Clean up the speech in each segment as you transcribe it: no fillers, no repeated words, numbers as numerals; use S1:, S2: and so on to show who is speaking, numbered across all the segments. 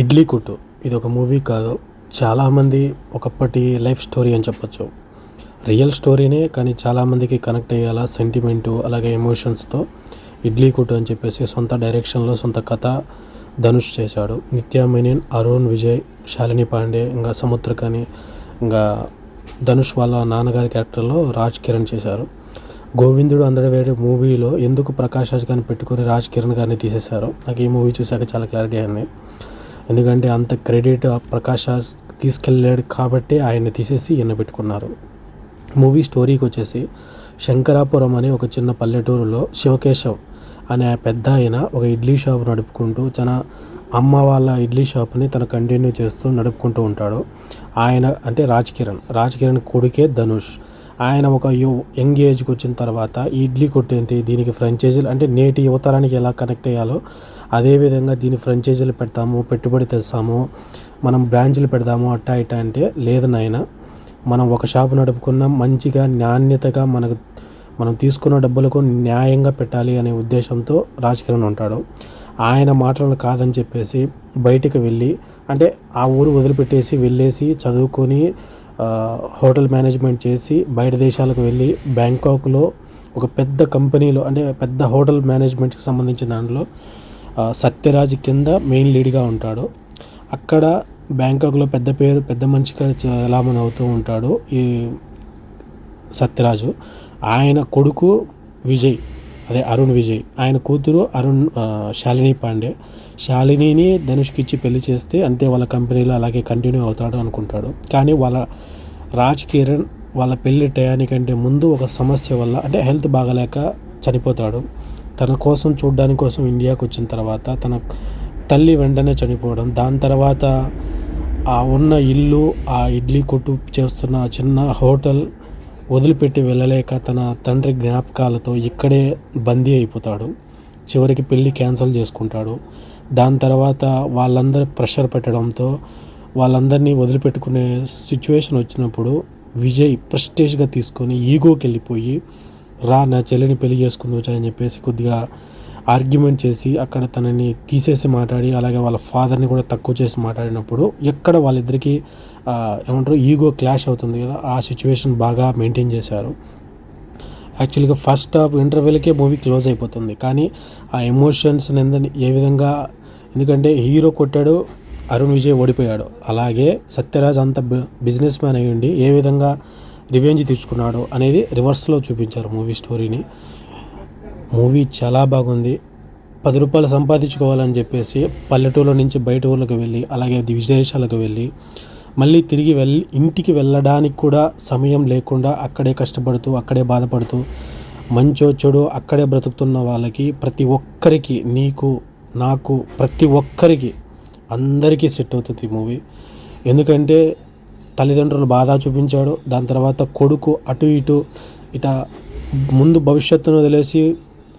S1: ఇడ్లీ కొట్టు ఇది ఒక మూవీ కాదు, చాలామంది ఒకప్పటి లైఫ్ స్టోరీ అని చెప్పొచ్చు. రియల్ స్టోరీనే కానీ చాలామందికి కనెక్ట్ అయ్యేలా సెంటిమెంటు అలాగే ఎమోషన్స్తో ఇడ్లీ కొట్టు అని చెప్పేసి సొంత డైరెక్షన్లో సొంత కథ ధనుష్ చేశాడు. నిత్యా మేనన్, అరుణ్ విజయ్, శాలిని పాండే, ఇంకా సముద్రకని, ఇంకా ధనుష్ వాళ్ళ నాన్నగారి క్యారెక్టర్లో రాజ్ కిరణ్ చేశారు. గోవిందుడు అందడవేడు మూవీలో ఎందుకు ప్రకాష్ రాజ్ గారిని పెట్టుకొని రాజ్ కిరణ్ గారిని తీసేశారో నాకు ఈ మూవీ చూశాక చాలా క్లారిటీ అయింది. ఎందుకంటే అంత క్రెడిట్ ప్రకాష్ రాజ్ తీసుకెళ్ళాడు కాబట్టి ఆయన్ని తీసేసి ఈయన పెట్టుకున్నారు. మూవీ స్టోరీకి వచ్చేసి శంకరాపురం అనే ఒక చిన్న పల్లెటూరులో శివకేశవ్ అనే పెద్ద ఆయన ఒక ఇడ్లీ షాప్ నడుపుకుంటూ తన అమ్మ వాళ్ళ ఇడ్లీ షాప్ని తను కంటిన్యూ చేస్తూ నడుపుకుంటూ ఉంటాడు. ఆయన అంటే రాజ్ కిరణ్ కొడుకే ధనుష్. ఆయన ఒక యంగ్ ఏజ్కి వచ్చిన తర్వాత ఈ ఇడ్లీ కొట్టేంటి దీనికి ఫ్రాంచైజీలు అంటే నేటి యువతరానికి ఎలా కనెక్ట్ అయ్యాలో అదేవిధంగా దీని ఫ్రాంచైజీలు పెడతాము, పెట్టుబడి తెస్తాము, మనం బ్రాంచ్లు పెడతాము అట్టా ఇట్టా అంటే లేదు నాయన, మనం ఒక షాపు నడుపుకున్న మంచిగా నాణ్యతగా మనం తీసుకున్న డబ్బులకు న్యాయంగా పెట్టాలి అనే ఉద్దేశంతో రాజ్ కిరణ్ ఉంటాడు. ఆయన మాటలను కాదని చెప్పేసి బయటికి వెళ్ళి అంటే ఆ ఊరు వదిలిపెట్టేసి వెళ్ళేసి చదువుకొని హోటల్ మేనేజ్మెంట్ చేసి బయట దేశాలకు వెళ్ళి బ్యాంకాక్లో ఒక పెద్ద కంపెనీలో అంటే పెద్ద హోటల్ మేనేజ్మెంట్కి సంబంధించిన దాంట్లో సత్యరాజ్ కింద మెయిన్ లీడ్గా ఉంటాడు. అక్కడ బ్యాంకాక్లో పెద్ద మనిషిగా చలామణి అవుతూ ఉంటాడు ఈ సత్యరాజు. ఆయన కొడుకు విజయ్, అదే అరుణ్ విజయ్, ఆయన కూతురు శాలిని పాండే. శాలినిని ధనుష్కి ఇచ్చి పెళ్లి చేస్తే అంతే వాళ్ళ కంపెనీలో అలాగే కంటిన్యూ అవుతాడు అనుకుంటాడు. కానీ వాళ్ళ రాజ్ కిరణ్ వాళ్ళ పెళ్లి టయానికంటే ముందు ఒక సమస్య వల్ల అంటే హెల్త్ బాగాలేక చనిపోతాడు. తన కోసం చూడ్డానికి కోసం ఇండియాకి వచ్చిన తర్వాత తన తల్లి వెంటనే చనిపోవడం, దాని తర్వాత ఆ ఉన్న ఇల్లు, ఆ ఇడ్లీ కొట్టు చేస్తున్న చిన్న హోటల్ వదిలిపెట్టి వెళ్ళలేక తన తండ్రి జ్ఞాపకాలతో ఇక్కడే బందీ అయిపోతాడు. చివరికి పెళ్ళి క్యాన్సిల్ చేసుకుంటాడు. దాని తర్వాత వాళ్ళందరూ ప్రెషర్ పెట్టడంతో వాళ్ళందరినీ వదిలిపెట్టుకునే సిచ్యువేషన్ వచ్చినప్పుడు విజయ్ ప్రెస్టేజ్గా తీసుకొని ఈగోకి వెళ్ళిపోయి నా చెల్లిని పెళ్లి చేసుకుందొచ్చా అని చెప్పేసి కొద్దిగా ఆర్గ్యుమెంట్ చేసి అక్కడ తనని తీసేసి మాట్లాడి అలాగే వాళ్ళ ఫాదర్ని కూడా తక్కువ చేసి మాట్లాడినప్పుడు ఎక్కడ వాళ్ళిద్దరికీ ఏమంటారు ఈగో క్లాష్ అవుతుంది కదా, ఆ సిచ్యువేషన్ బాగా మెయింటైన్ చేశారు. యాక్చువల్గా ఫస్ట్ హాఫ్ ఇంటర్వెల్కే మూవీ క్లోజ్ అయిపోతుంది. కానీ ఆ ఎమోషన్స్ ఏ విధంగా, ఎందుకంటే హీరో కొట్టాడు, అరుణ్ విజయ్ ఓడిపోయాడు, అలాగే సత్యరాజ్ అంత బిజినెస్ మ్యాన్ అయ్యుండి ఏ విధంగా రివెంజ్ తీర్చుకున్నాడు అనేది రివర్స్లో చూపించారు మూవీ స్టోరీని. మూవీ చాలా బాగుంది. 10 రూపాయలు సంపాదించుకోవాలని చెప్పేసి పల్లెటూరులో నుంచి బయట ఊళ్ళకి వెళ్ళి అలాగే విదేశాలకు వెళ్ళి మళ్ళీ తిరిగి ఇంటికి వెళ్ళడానికి కూడా సమయం లేకుండా అక్కడే కష్టపడుతూ అక్కడే బాధపడుతూ మంచో చెడు అక్కడే బ్రతుకుతున్న వాళ్ళకి ప్రతి ఒక్కరికి, నీకు నాకు ప్రతి ఒక్కరికి అందరికీ సెట్ అవుతుంది ఈ మూవీ. ఎందుకంటే తల్లిదండ్రులు బాధ చూపించాడు, దాని తర్వాత కొడుకు అటు ఇట ముందు భవిష్యత్తును వదిలేసి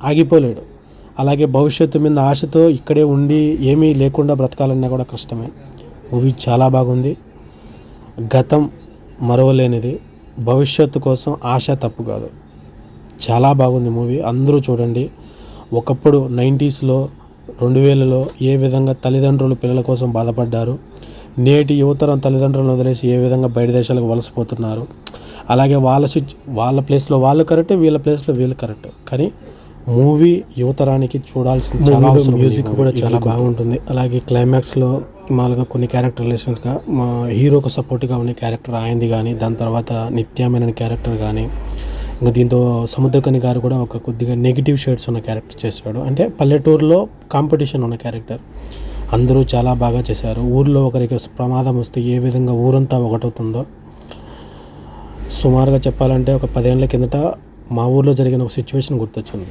S1: ఆగిపోలేడు, అలాగే భవిష్యత్తు మీద ఆశతో ఇక్కడే ఉండి ఏమీ లేకుండా బ్రతకాలన్నా కూడా కష్టమే. మూవీ చాలా బాగుంది. గతం మరవలేనిది, భవిష్యత్తు కోసం ఆశ తప్పు కాదు. చాలా బాగుంది మూవీ, అందరూ చూడండి. ఒకప్పుడు 90స్లో 2000లో ఏ విధంగా తల్లిదండ్రులు పిల్లల కోసం బాధపడ్డారు, నేటి యువతరం తల్లిదండ్రులను వదిలేసి ఏ విధంగా బయట దేశాలకు వలసపోతున్నారు, అలాగే వాళ్ళ ప్లేస్లో వాళ్ళు కరెక్ట్, వీళ్ళ ప్లేస్లో వీళ్ళు కరెక్ట్. కానీ మూవీ యువతరానికి చూడాల్సింది చాలా అవసరం. మ్యూజిక్ కూడా చాలా బాగుంటుంది. అలాగే క్లైమాక్స్లో మామూలుగా కొన్ని క్యారెక్టర్ రిలేషన్స్గా మా హీరోకు సపోర్ట్గా ఉండే క్యారెక్టర్ ఆయనది కానీ, దాని తర్వాత నిత్యా మేనన్ క్యారెక్టర్ కానీ, ఇంకా దీంతో సముద్రకని గారు కూడా ఒక కొద్దిగా నెగిటివ్ షేడ్స్ ఉన్న క్యారెక్టర్ చేశాడు. అంటే పల్లెటూరులో కాంపిటీషన్ ఉన్న క్యారెక్టర్. అందరూ చాలా బాగా చేశారు. ఊర్లో ఒకరికి ప్రమాదం వస్తే ఏ విధంగా ఊరంతా ఒకటవుతుందో, సుమారుగా చెప్పాలంటే ఒక 10 ఏళ్ల కిందట మా ఊర్లో జరిగిన ఒక సిచ్యువేషన్ గుర్తొచ్చింది.